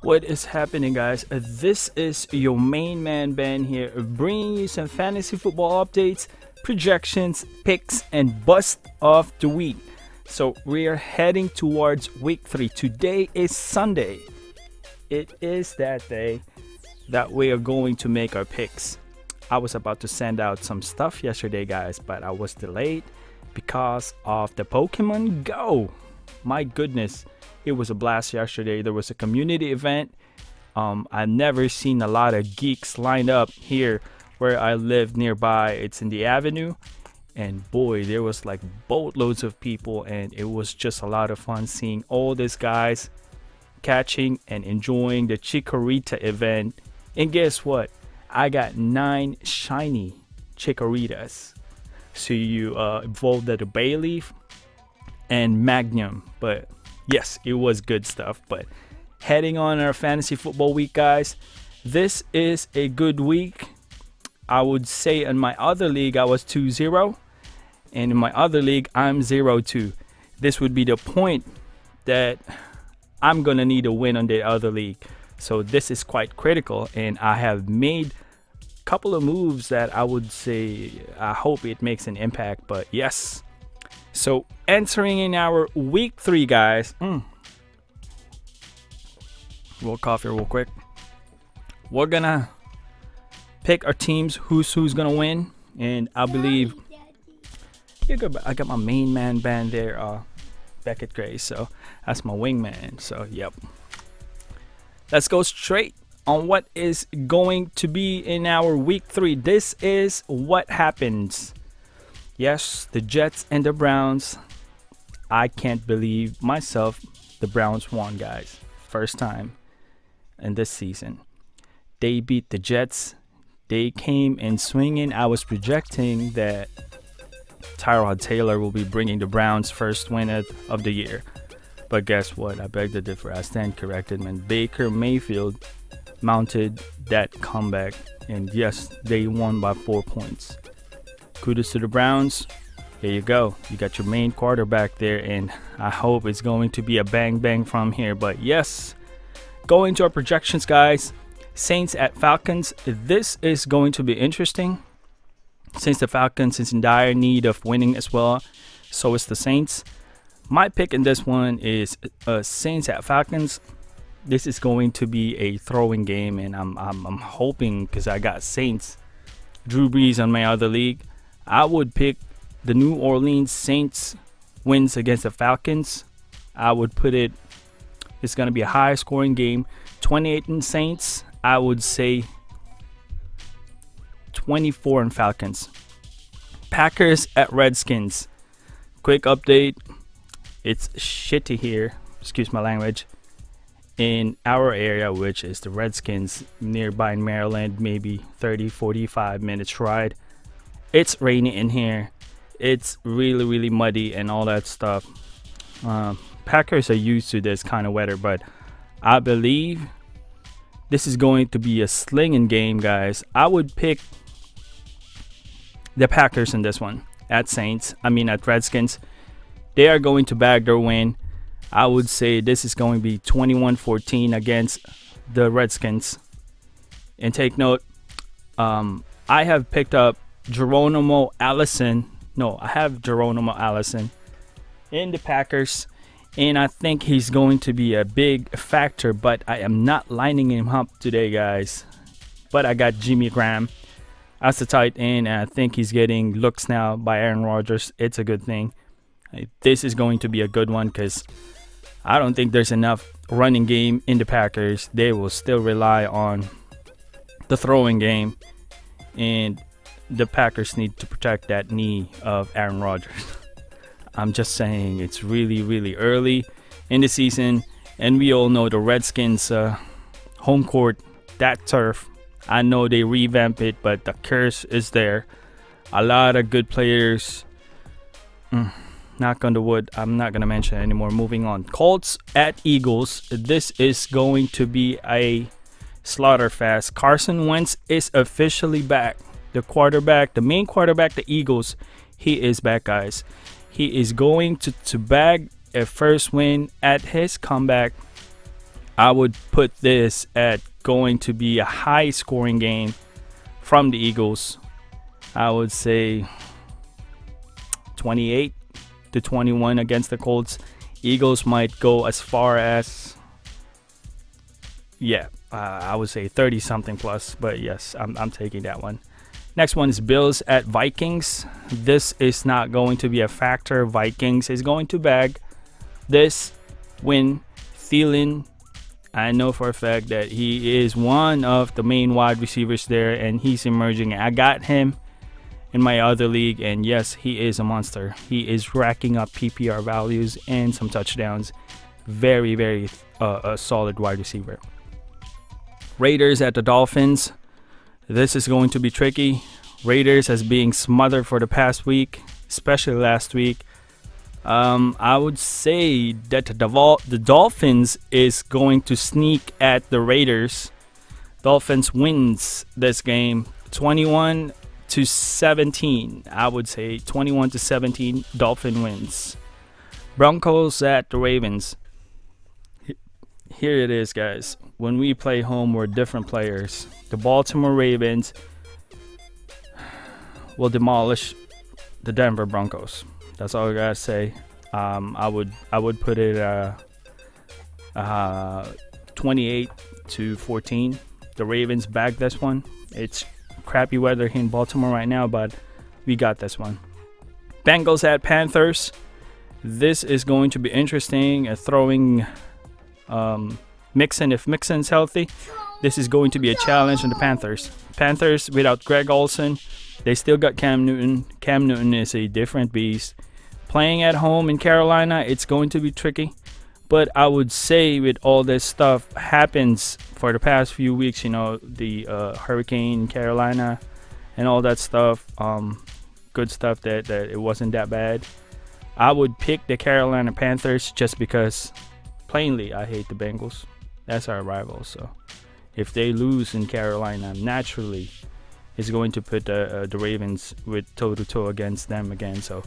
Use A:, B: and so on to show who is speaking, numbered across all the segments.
A: What is happening, guys? This is your main man Ben here, bringing you some fantasy football updates, projections, picks, and bust of the week. So we are heading towards week 3. Today is Sunday. It is that day that we are going to make our picks. I was about to send out some stuff yesterday, guys, but I was delayed because of the Pokemon Go. My goodness, it was a blast yesterday. There was a community event. I've never seen a lot of geeks lined up here where I live nearby. It's in the Avenue, and boy, there was like boatloads of people, and it was just a lot of fun seeing all these guys catching and enjoying the Chikorita event. And guess what? I got 9 shiny Chikoritas. So you evolved at a Bayleaf and Magnum, but yes, it was good stuff. But heading on our fantasy football week, guys, this is a good week. I would say in my other league I was 2-0, and in my other league I'm 0-2. This would be the point that I'm gonna need a win on the other league. So this is quite critical, and I have made a couple of moves that I would say I hope it makes an impact. But yes, so entering in our week 3, guys. Roll coffee real quick. We're gonna pick our teams, who's gonna win, and I believe I got my main man band there, Beckett Gray, so that's my wingman. So yep, let's go straight on what is going to be in our week 3. This is what happens. Yes, the Jets and the Browns. I can't believe myself the Browns won, guys. First time in this season. They beat the Jets. They came in swinging. I was projecting that Tyrod Taylor will be bringing the Browns' first win of the year. But guess what? I beg to differ. I stand corrected, man. Baker Mayfield mounted that comeback. And yes, they won by 4 points. Kudos to the Browns. There you go. You got your main quarterback there, and I hope it's going to be a bang bang from here. But yes, going to our projections, guys. Saints at Falcons. This is going to be interesting, since the Falcons is in dire need of winning as well. So is the Saints. My pick in this one is Saints at Falcons. This is going to be a throwing game, and I'm hoping, because I got Saints, Drew Brees on my other league. I would pick the New Orleans Saints wins against the Falcons. I would put it's going to be a high scoring game. 28 in Saints. I would say 24 in Falcons. Packers at Redskins. Quick update. It's shitty here, excuse my language, in our area, which is the Redskins, nearby in Maryland, maybe 30-45 minutes ride. It's rainy in here. It's really muddy and all that stuff. Packers are used to this kind of weather, but I believe this is going to be a slinging game, guys. I would pick the Packers in this one at Redskins. They are going to bag their win. I would say this is going to be 21-14 against the Redskins. And take note, I have picked up Geronimo Allison. No, I have Geronimo Allison in the Packers, and I think he's going to be a big factor, but I am not lining him up today, guys. But I got Jimmy Graham as the tight end, and I think he's getting looks now by Aaron Rodgers. It's a good thing. This is going to be a good one, because I don't think there's enough running game in the Packers. They will still rely on the throwing game, and the Packers need to protect that knee of Aaron Rodgers. I'm just saying, it's really early in the season, and we all know the Redskins home court, that turf. I know they revamp it, but the curse is there. A lot of good players. Knock on the wood. I'm not gonna mention it anymore. Moving on. Colts at Eagles. This is going to be a slaughterfest. Carson Wentz is officially back. The main quarterback, the Eagles, he is back, guys. He is going to bag a first win at his comeback I would put this at going to be a high scoring game from the Eagles. I would say 28-21 against the Colts. Eagles might go as far as, yeah, I would say 30 something plus, but yes, I'm taking that one. Next one is Bills at Vikings. This is not going to be a factor. Vikings is going to bag this win. Thielen, I know for a fact that he is one of the main wide receivers there, and he's emerging. I got him in my other league, and yes, he is a monster. He is racking up PPR values and some touchdowns. Very, very a solid wide receiver. Raiders at the Dolphins. This is going to be tricky. Raiders has being smothered for the past week, especially last week. I would say that the Dolphins is going to sneak at the Raiders. Dolphins wins this game 21-17. I would say 21-17. Dolphin wins. Broncos at the Ravens. Here it is, guys. When we play home, we're different players. The Baltimore Ravens will demolish the Denver Broncos. That's all I gotta say. I would put it 28-14. The Ravens bag this one. It's crappy weather here in Baltimore right now, but we got this one. Bengals at Panthers. This is going to be interesting. Throwing Mixon, if Mixon's healthy, this is going to be a challenge on the Panthers. Panthers without Greg Olsen, they still got Cam Newton. Cam Newton is a different beast. Playing at home in Carolina, it's going to be tricky. But I would say with all this stuff happens for the past few weeks, you know, the hurricane in Carolina and all that stuff, good stuff that it wasn't that bad. I would pick the Carolina Panthers just because, plainly, I hate the Bengals. That's our rival. So if they lose in Carolina, naturally, it's going to put the Ravens with toe-to-toe against them again. So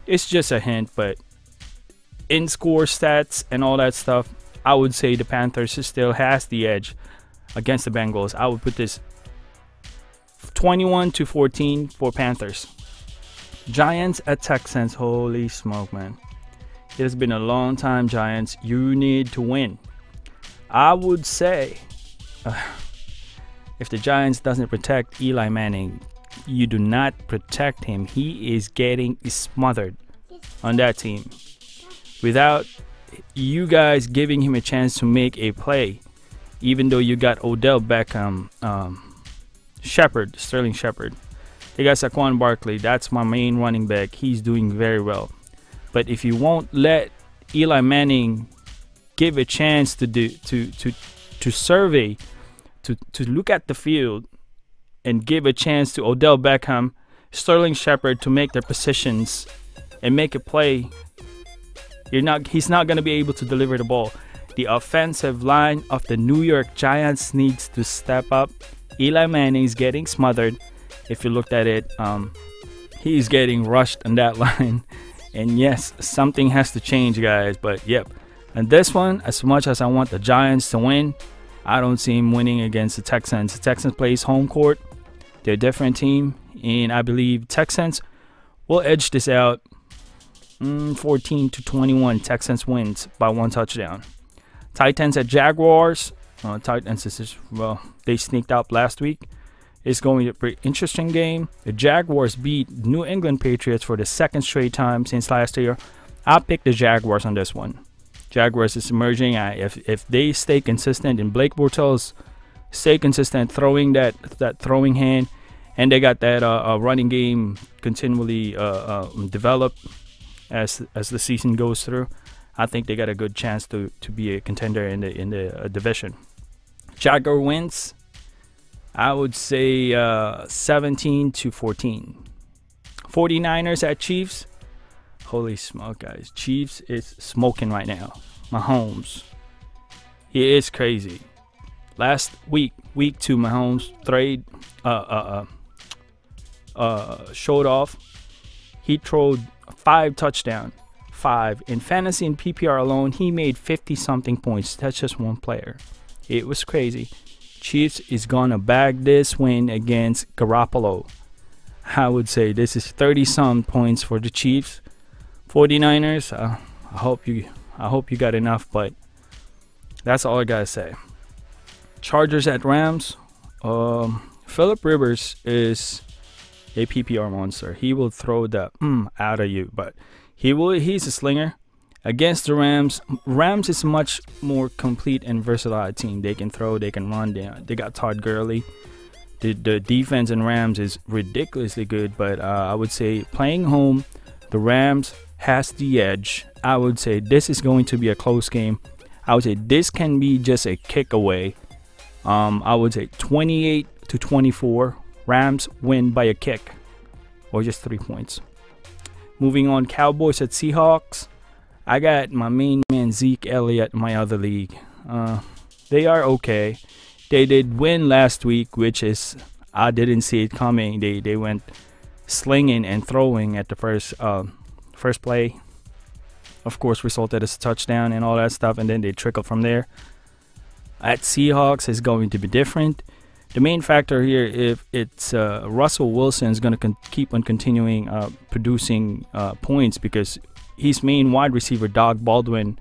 A: it's just a hint, but in score stats and all that stuff, I would say the Panthers still has the edge against the Bengals. I would put this 21-14 for Panthers. Giants at Texans. Holy smoke, man. It has been a long time, Giants. You need to win. I would say if the Giants doesn't protect Eli Manning, you do not protect him. He is getting smothered on that team. Without you guys giving him a chance to make a play, even though you got Odell Beckham, Sterling Shepard. They got Saquon Barkley. That's my main running back. He's doing very well. But if you won't let Eli Manning give a chance to survey, to look at the field, and give a chance to Odell Beckham, Sterling Shepard to make their positions and make a play, he's not going to be able to deliver the ball. The offensive line of the New York Giants needs to step up. Eli Manning is getting smothered. If you looked at it, he's getting rushed on that line. And yes, something has to change, guys. But yep. And this one, as much as I want the Giants to win, I don't see him winning against the Texans. The Texans plays home court. They're a different team. And I believe Texans will edge this out 14-21. Texans wins by 1 touchdown. Titans at Jaguars. Titans is they sneaked out last week. It's going to be an interesting game. The Jaguars beat New England Patriots for the 2nd straight time since last year. I'll pick the Jaguars on this one. Jaguars is emerging. If they stay consistent and Blake Bortles stay consistent throwing that throwing hand, and they got that running game continually developed as the season goes through, I think they got a good chance to be a contender in the division. Jaguar wins. I would say 17-14. 49ers at Chiefs. Holy smoke, guys. Chiefs is smoking right now. Mahomes. He is crazy. Last week 2, Mahomes showed off. He threw 5 touchdowns, 5. In fantasy and PPR alone, he made 50 something points. That's just one player. It was crazy. Chiefs is gonna bag this win against Garoppolo. I would say this is 30 some points for the Chiefs. 49ers, I hope you got enough, but that's all I gotta say. Chargers at Rams. Philip Rivers is a PPR monster. He will throw the out of you, but he's a slinger. Against the Rams, Rams is a much more complete and versatile team. They can throw, they can run. They got Todd Gurley. The defense in Rams is ridiculously good, but I would say playing home, the Rams has the edge. I would say this is going to be a close game. I would say this can be just a kick away. I would say 28-24. Rams win by a kick or just 3 points. Moving on, Cowboys at Seahawks. I got my main man Zeke Elliott in my other league. They are okay. They did win last week, which is I didn't see it coming. They went slinging and throwing at the first play. Of course, resulted as a touchdown and all that stuff, and then they trickled from there. At Seahawks is going to be different. The main factor here, if it's Russell Wilson is going to keep on continuing producing points, because his main wide receiver, Doug Baldwin,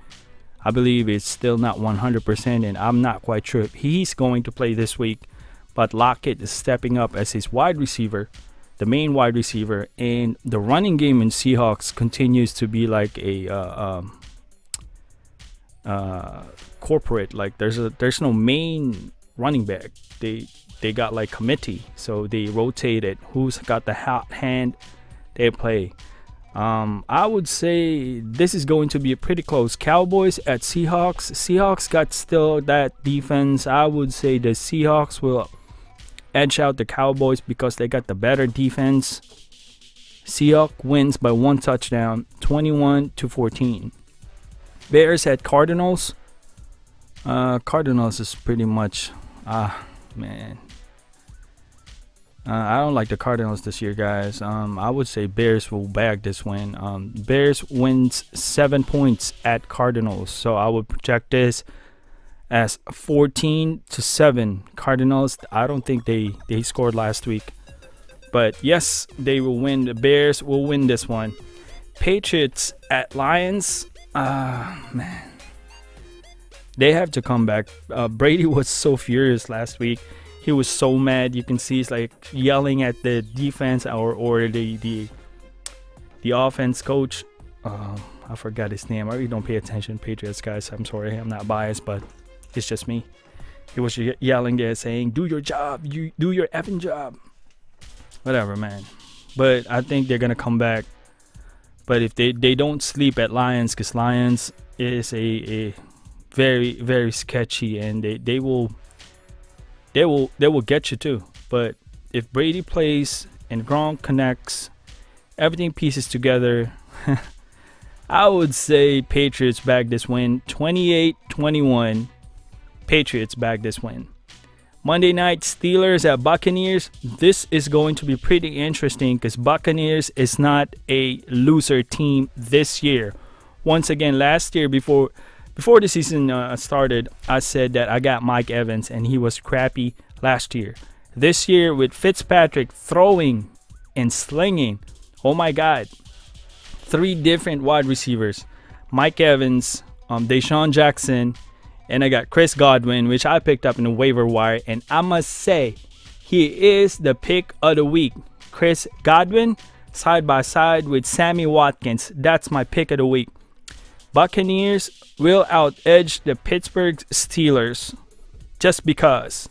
A: I believe is still not 100%, and I'm not quite sure if he's going to play this week. But Lockett is stepping up as his wide receiver, the main wide receiver, and the running game in Seahawks continues to be like a corporate. Like there's no main running back. They got like committee, so they rotate it. Who's got the hot hand, they play. I would say this is going to be a pretty close. Cowboys at Seahawks. Seahawks got still that defense. I would say the Seahawks will edge out the Cowboys because they got the better defense. Seahawks wins by 1 touchdown, 21-14. Bears at Cardinals. Cardinals is pretty much man. I don't like the Cardinals this year, guys. I would say Bears will bag this win. Bears wins 7 points at Cardinals, so I would project this as 14-7. Cardinals, I don't think they scored last week, but yes, they will win. The Bears will win this one. Patriots at Lions. Man, they have to come back. Brady was so furious last week. He was so mad. You can see he's like yelling at the defense or the offense coach. I forgot his name. I really don't pay attention to Patriots, guys. I'm sorry. I'm not biased, but it's just me. He was yelling there saying, "Do your job. You do your effing job." Whatever, man. But I think they're gonna come back. But if they don't sleep at Lions, because Lions is a very, very sketchy, and they will get you too. But if Brady plays and Gronk connects, everything pieces together, I would say Patriots bag this win. 28-21. Patriots bag this win. Monday night, Steelers at Buccaneers. This is going to be pretty interesting because Buccaneers is not a loser team this year. Once again, last year before the season started, I said that I got Mike Evans and he was crappy last year. This year with Fitzpatrick throwing and slinging, oh my God, 3 different wide receivers, Mike Evans, Deshaun Jackson, and I got Chris Godwin, which I picked up in the waiver wire, and I must say he is the pick of the week. Chris Godwin side by side with Sammy Watkins. That's my pick of the week. Buccaneers will out-edge the Pittsburgh Steelers just because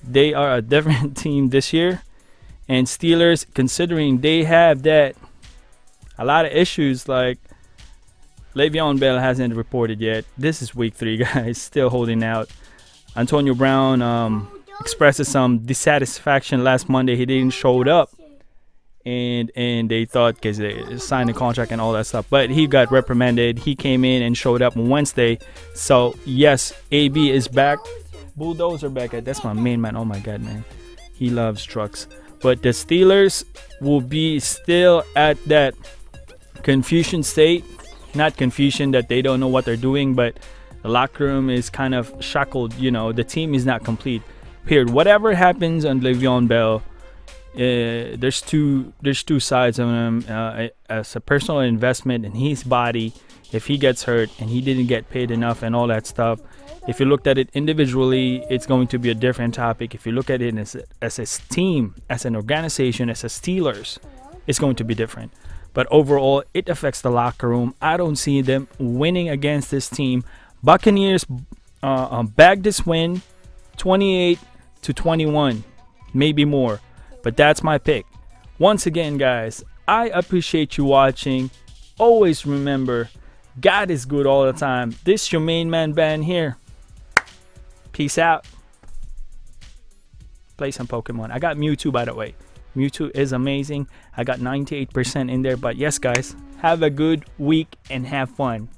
A: they are a different team this year. And Steelers, considering they have a lot of issues, like Le'Veon Bell hasn't reported yet. This is week 3, guys, still holding out. Antonio Brown expressed some dissatisfaction last Monday. He didn't show up. And they thought because they signed a contract and all that stuff, but he got reprimanded. He came in and showed up on Wednesday. So yes, AB is back. Bulldozer back. That's my main man. Oh my God, man, he loves trucks. But the Steelers will be still at that confusion state. Not confusion that they don't know what they're doing, but the locker room is kind of shackled. You know, the team is not complete. Period. Whatever happens on Le'Veon Bell, there's two sides of him. As a personal investment in his body, if he gets hurt and he didn't get paid enough and all that stuff. If you looked at it individually, it's going to be a different topic. If you look at it as a team, as an organization, as a Steelers, it's going to be different. But overall, it affects the locker room. I don't see them winning against this team. Buccaneers bagged this win 28-21, maybe more. But that's my pick. Once again, guys, I appreciate you watching. Always remember, God is good all the time. This is your main man, Ben, here. Peace out. Play some Pokemon. I got Mewtwo, by the way. Mewtwo is amazing. I got 98% in there. But yes, guys, have a good week and have fun.